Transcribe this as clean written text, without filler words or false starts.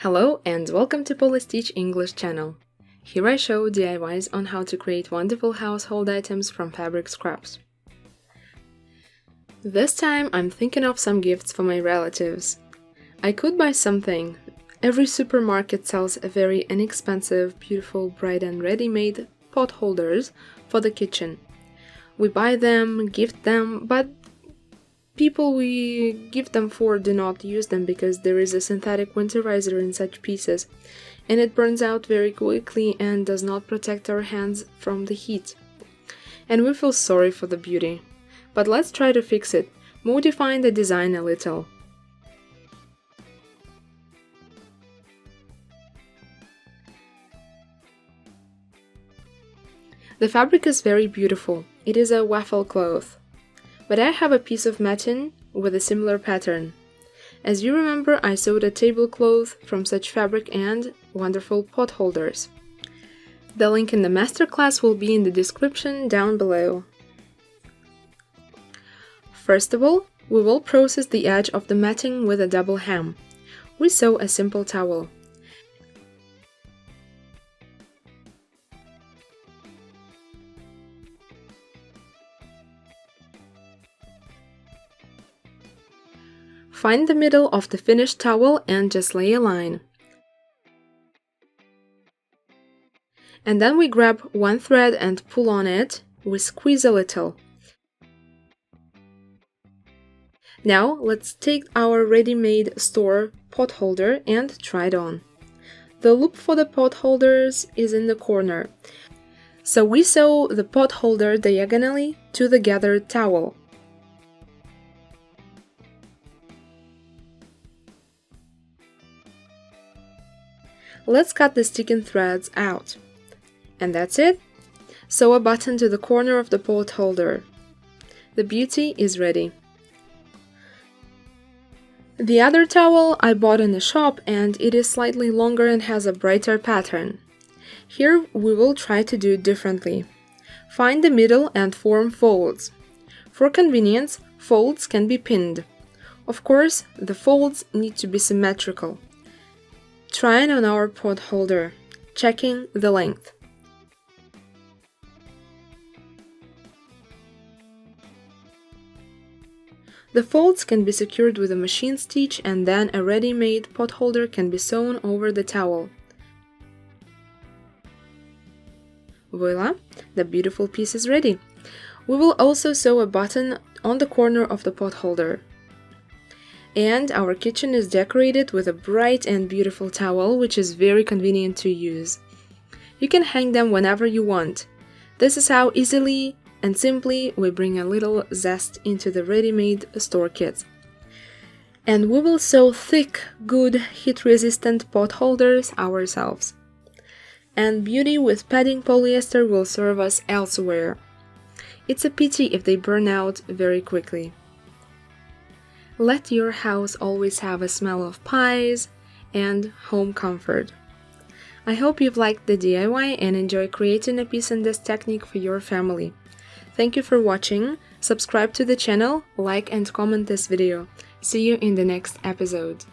Hello and welcome to Polish Teach English channel. Here I show DIYs on how to create wonderful household items from fabric scraps. This time I'm thinking of some gifts for my relatives. I could buy something. Every supermarket sells a very inexpensive, beautiful, bright and ready-made pot holders for the kitchen. We buy them, gift them, but people we give them for do not use them because there is a synthetic winterizer in such pieces, and it burns out very quickly and does not protect our hands from the heat. And we feel sorry for the beauty. But let's try to fix it, modifying the design a little. The fabric is very beautiful. It is a waffle cloth. But I have a piece of matting with a similar pattern. As you remember, I sewed a tablecloth from such fabric and wonderful pot holders. The link in the masterclass will be in the description down below. First of all, we will process the edge of the matting with a double hem. We sew a simple towel. Find the middle of the finished towel and just lay a line. And then we grab one thread and pull on it. We squeeze a little. Now let's take our ready-made store pot holder and try it on. The loop for the pot holders is in the corner. So we sew the pot holder diagonally to the gathered towel. Let's cut the sticking threads out. And that's it. Sew a button to the corner of the pot holder. The beauty is ready. The other towel I bought in the shop and it is slightly longer and has a brighter pattern. Here we will try to do it differently. Find the middle and form folds. For convenience, folds can be pinned. Of course, the folds need to be symmetrical. Try it on our pot holder, checking the length. The folds can be secured with a machine stitch and then a ready-made pot holder can be sewn over the towel. Voila! The beautiful piece is ready. We will also sew a button on the corner of the pot holder. And our kitchen is decorated with a bright and beautiful towel, which is very convenient to use. You can hang them whenever you want. This is how easily and simply we bring a little zest into the ready-made store kits. And we will sew thick, good, heat-resistant pot holders ourselves. And beauty with padding polyester will serve us elsewhere. It's a pity if they burn out very quickly. Let your house always have a smell of pies and home comfort. I hope you've liked the DIY and enjoy creating a piece in this technique for your family. Thank you for watching, subscribe to the channel, like and comment this video. See you in the next episode.